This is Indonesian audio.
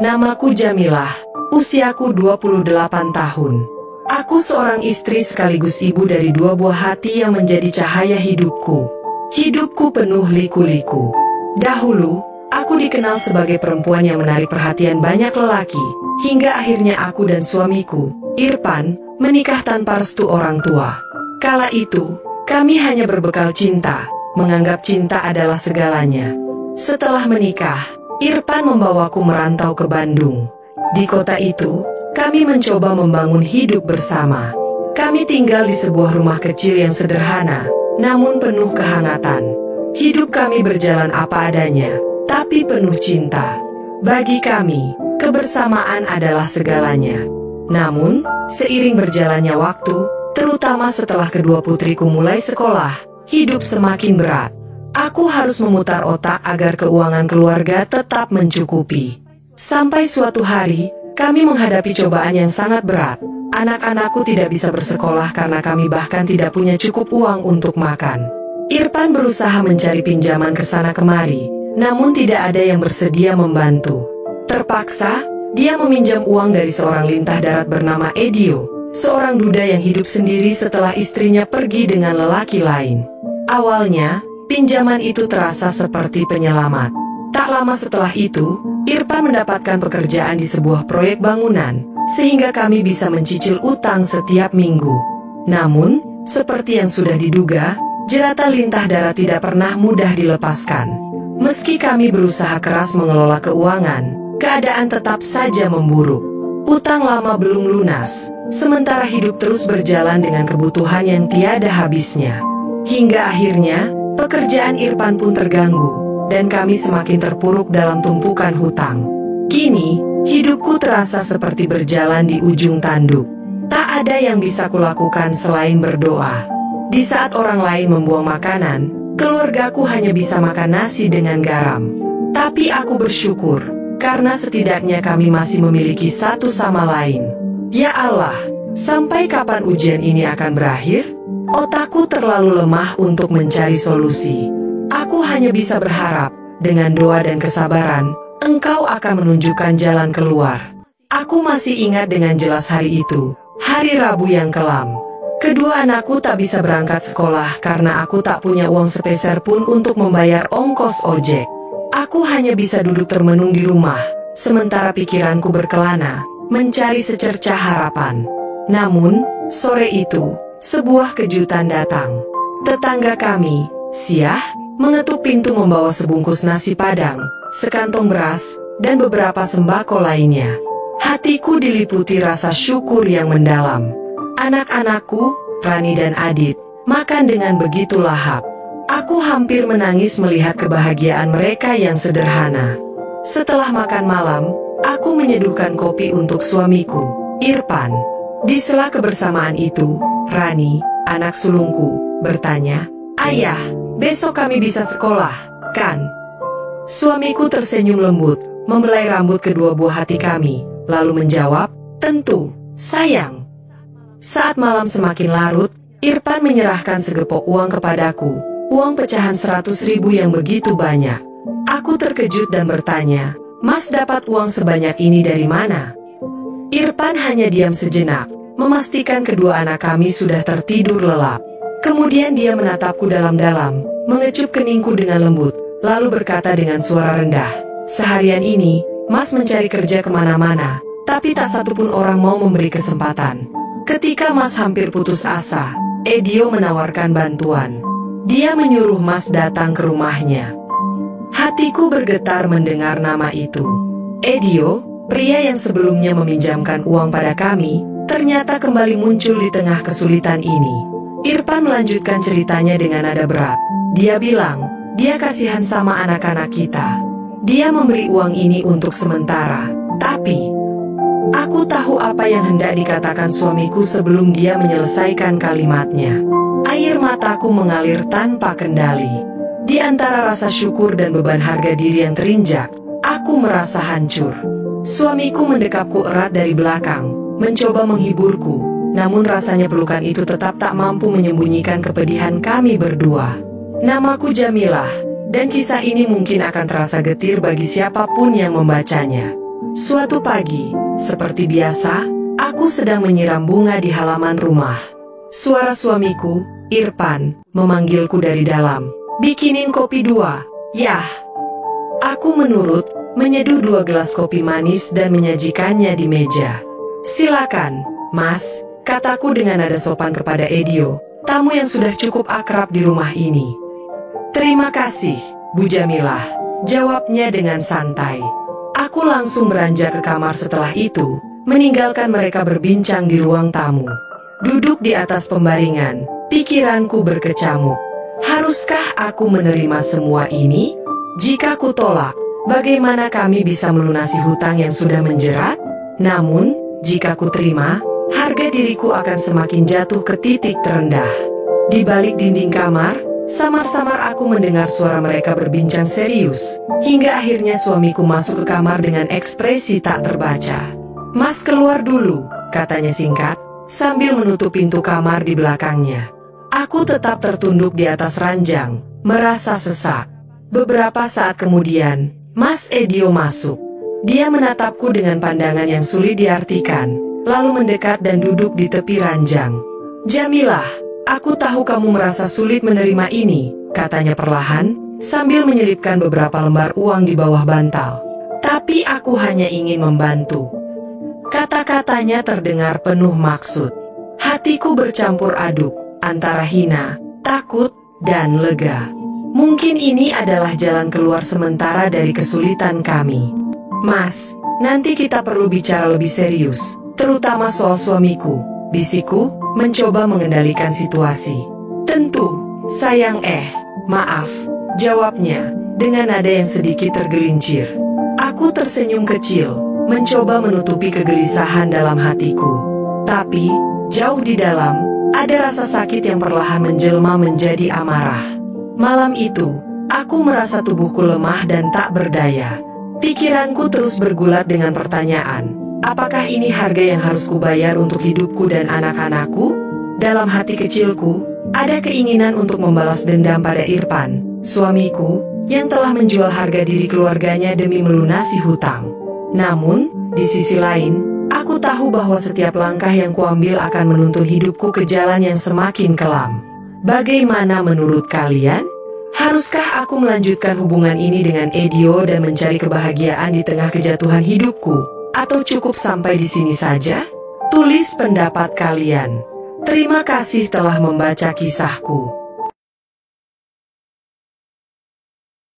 Namaku Jamilah, usiaku 28 tahun. Aku seorang istri sekaligus ibu dari dua buah hati yang menjadi cahaya hidupku. Hidupku penuh liku-liku. Dahulu, aku dikenal sebagai perempuan yang menarik perhatian banyak lelaki, hingga akhirnya aku dan suamiku, Irfan, menikah tanpa restu orang tua. Kala itu, kami hanya berbekal cinta, menganggap cinta adalah segalanya. Setelah menikah, Irfan membawaku merantau ke Bandung. Di kota itu, kami mencoba membangun hidup bersama. Kami tinggal di sebuah rumah kecil yang sederhana, namun penuh kehangatan. Hidup kami berjalan apa adanya, tapi penuh cinta. Bagi kami, kebersamaan adalah segalanya. Namun, seiring berjalannya waktu, terutama setelah kedua putriku mulai sekolah, hidup semakin berat. Aku harus memutar otak agar keuangan keluarga tetap mencukupi. Sampai suatu hari, kami menghadapi cobaan yang sangat berat. Anak-anakku tidak bisa bersekolah karena kami bahkan tidak punya cukup uang untuk makan. Irfan berusaha mencari pinjaman ke sana kemari, namun tidak ada yang bersedia membantu. Terpaksa, dia meminjam uang dari seorang lintah darat bernama Edio, seorang duda yang hidup sendiri setelah istrinya pergi dengan lelaki lain. Awalnya, pinjaman itu terasa seperti penyelamat. Tak lama setelah itu, Irfan mendapatkan pekerjaan di sebuah proyek bangunan, sehingga kami bisa mencicil utang setiap minggu. Namun, seperti yang sudah diduga, jeratan lintah darat tidak pernah mudah dilepaskan. Meski kami berusaha keras mengelola keuangan, keadaan tetap saja memburuk. Utang lama belum lunas, sementara hidup terus berjalan dengan kebutuhan yang tiada habisnya. Hingga akhirnya, pekerjaan Irfan pun terganggu, dan kami semakin terpuruk dalam tumpukan hutang. Kini, hidupku terasa seperti berjalan di ujung tanduk. Tak ada yang bisa kulakukan selain berdoa. Di saat orang lain membuang makanan, keluargaku hanya bisa makan nasi dengan garam. Tapi aku bersyukur, karena setidaknya kami masih memiliki satu sama lain. Ya Allah, sampai kapan ujian ini akan berakhir? Otakku terlalu lemah untuk mencari solusi. Aku hanya bisa berharap, dengan doa dan kesabaran, Engkau akan menunjukkan jalan keluar. Aku masih ingat dengan jelas hari itu, hari Rabu yang kelam. Kedua anakku tak bisa berangkat sekolah karena aku tak punya uang sepeser pun untuk membayar ongkos ojek. Aku hanya bisa duduk termenung di rumah, sementara pikiranku berkelana, mencari secercah harapan. Namun, sore itu, sebuah kejutan datang. Tetangga kami, Siah, mengetuk pintu membawa sebungkus nasi padang, sekantong beras, dan beberapa sembako lainnya. Hatiku diliputi rasa syukur yang mendalam. Anak-anakku, Rani dan Adit, makan dengan begitu lahap. Aku hampir menangis melihat kebahagiaan mereka yang sederhana. Setelah makan malam, aku menyeduhkan kopi untuk suamiku, Irfan. Di sela kebersamaan itu, Rani, anak sulungku, bertanya, "Ayah, besok kami bisa sekolah, kan?" Suamiku tersenyum lembut, membelai rambut kedua buah hati kami, lalu menjawab, "Tentu, sayang." Saat malam semakin larut, Irfan menyerahkan segepok uang kepadaku, uang pecahan 100.000 yang begitu banyak. Aku terkejut dan bertanya, "Mas dapat uang sebanyak ini dari mana?" Irfan hanya diam sejenak, memastikan kedua anak kami sudah tertidur lelap. Kemudian dia menatapku dalam-dalam, mengecup keningku dengan lembut, lalu berkata dengan suara rendah, "Seharian ini, Mas mencari kerja kemana-mana, tapi tak satupun orang mau memberi kesempatan. Ketika Mas hampir putus asa, Edio menawarkan bantuan. Dia menyuruh Mas datang ke rumahnya." Hatiku bergetar mendengar nama itu. Edio, pria yang sebelumnya meminjamkan uang pada kami, ternyata kembali muncul di tengah kesulitan ini. Irfan melanjutkan ceritanya dengan nada berat. Dia bilang, dia kasihan sama anak-anak kita. Dia memberi uang ini untuk sementara, tapi aku tahu apa yang hendak dikatakan suamiku sebelum dia menyelesaikan kalimatnya. Air mataku mengalir tanpa kendali. Di antara rasa syukur dan beban harga diri yang terinjak, aku merasa hancur. Suamiku mendekapku erat dari belakang, mencoba menghiburku, namun rasanya pelukan itu tetap tak mampu menyembunyikan kepedihan kami berdua. Namaku Jamilah, dan kisah ini mungkin akan terasa getir bagi siapapun yang membacanya. Suatu pagi, seperti biasa, aku sedang menyiram bunga di halaman rumah. Suara suamiku, Irfan, memanggilku dari dalam. "Bikinin kopi 2, yah." Aku menurut, menyeduh 2 gelas kopi manis dan menyajikannya di meja. "Silakan, Mas," kataku dengan nada sopan kepada Edio, tamu yang sudah cukup akrab di rumah ini. "Terima kasih, Bu Jamilah," jawabnya dengan santai. Aku langsung beranjak ke kamar setelah itu, meninggalkan mereka berbincang di ruang tamu. Duduk di atas pembaringan, pikiranku berkecamuk. Haruskah aku menerima semua ini? Jika ku tolak, bagaimana kami bisa melunasi hutang yang sudah menjerat? Namun, jika ku terima, harga diriku akan semakin jatuh ke titik terendah. Di balik dinding kamar, samar-samar aku mendengar suara mereka berbincang serius, hingga akhirnya suamiku masuk ke kamar dengan ekspresi tak terbaca. "Mas keluar dulu," katanya singkat, sambil menutup pintu kamar di belakangnya. Aku tetap tertunduk di atas ranjang, merasa sesak. Beberapa saat kemudian, Mas Edio masuk. Dia menatapku dengan pandangan yang sulit diartikan, lalu mendekat dan duduk di tepi ranjang. "Jamilah, aku tahu kamu merasa sulit menerima ini," katanya perlahan, sambil menyelipkan beberapa lembar uang di bawah bantal. "Tapi aku hanya ingin membantu." Kata-katanya terdengar penuh maksud. Hatiku bercampur aduk, antara hina, takut, dan lega. Mungkin ini adalah jalan keluar sementara dari kesulitan kami. "Mas, nanti kita perlu bicara lebih serius, terutama soal suamiku," bisikku, mencoba mengendalikan situasi. "Tentu, sayang maaf," jawabnya, dengan nada yang sedikit tergelincir. Aku tersenyum kecil, mencoba menutupi kegelisahan dalam hatiku. Tapi, jauh di dalam, ada rasa sakit yang perlahan menjelma menjadi amarah. Malam itu, aku merasa tubuhku lemah dan tak berdaya. Pikiranku terus bergulat dengan pertanyaan, apakah ini harga yang harus kubayar untuk hidupku dan anak-anakku? Dalam hati kecilku, ada keinginan untuk membalas dendam pada Irfan, suamiku, yang telah menjual harga diri keluarganya demi melunasi hutang. Namun, di sisi lain, aku tahu bahwa setiap langkah yang kuambil akan menuntun hidupku ke jalan yang semakin kelam. Bagaimana menurut kalian? Haruskah aku melanjutkan hubungan ini dengan Edio dan mencari kebahagiaan di tengah kejatuhan hidupku? Atau cukup sampai di sini saja? Tulis pendapat kalian. Terima kasih telah membaca kisahku.